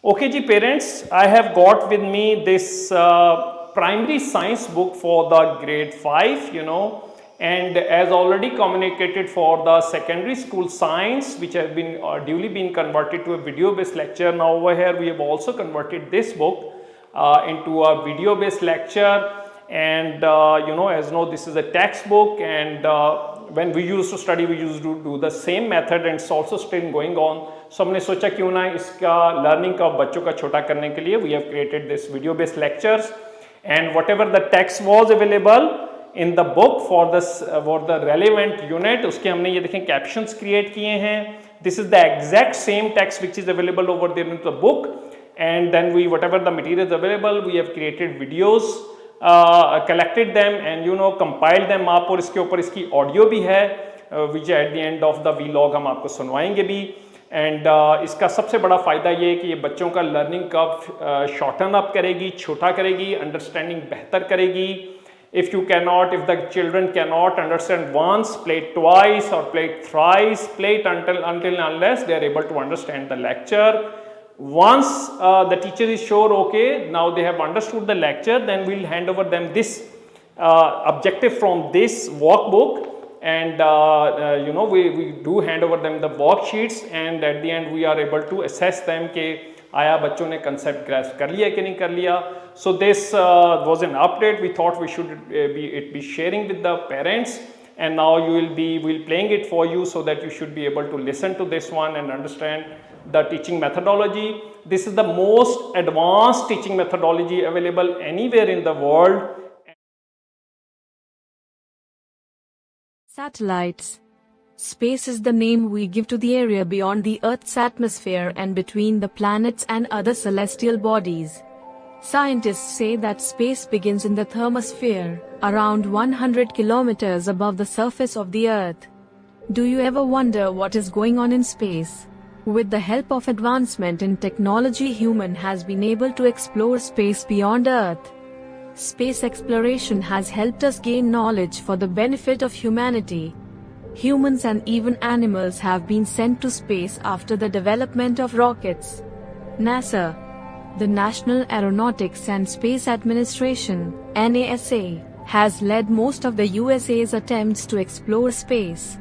Okay, ji parents, I have got with me this primary science book for the grade 5, and as already communicated for the secondary school science, which have been duly been converted to a video based lecture. Now over here we have also converted this book into a video based lecture, and as this is a textbook, and when we used to study, we used to do the same method, and it's also still going on. So हमने सोचा क्यों ना इसका learning का बच्चों का छोटा करने के लिए we have created this video based lectures, and whatever the text was available in the book for the relevant unit, उसके हमने ये देखें captions create किए हैं. This is the exact same text which is available over there in the book, and then we whatever the materials available, we have created videos, collected them and compiled them up, और इसके ऊपर इसकी audio भी है which at the end of the vlog हम आपको सुनवाएंगे भी. And इसका सबसे बड़ा फ़ायदा ये है कि ये बच्चों का लर्निंग का शॉर्टन अप करेगी, छोटा करेगी, अंडरस्टैंडिंग बेहतर करेगी. If you can not, if the children can not understand once, play it twice और play it thrice, play it until unless they are able to understand the lecture. Once the teacher is sure, okay, now they have understood the lecture, then we'll hand over them this objective from this workbook, and we do hand over them the worksheets, and at the end we are able to assess them कि आया बच्चों ने concept grasp कर लिया कि नहीं कर लिया. So this was an update. We thought we should be sharing with the parents, and now we'll playing it for you so that you should be able to listen to this one and understand the teaching methodology. This is the most advanced teaching methodology available anywhere in the world. Satellites. Space is the name we give to the area beyond the Earth's atmosphere and between the planets and other celestial bodies. Scientists say that space begins in the thermosphere, around 100 kilometers above the surface of the Earth. Do you ever wonder what is going on in space? With the help of advancement in technology, human has been able to explore space beyond Earth. Space exploration has helped us gain knowledge for the benefit of humanity. Humans and even animals have been sent to space after the development of rockets. NASA, the National Aeronautics and Space Administration, NASA, has led most of the USA's attempts to explore space.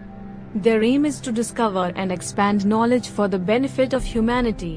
Their aim is to discover and expand knowledge for the benefit of humanity.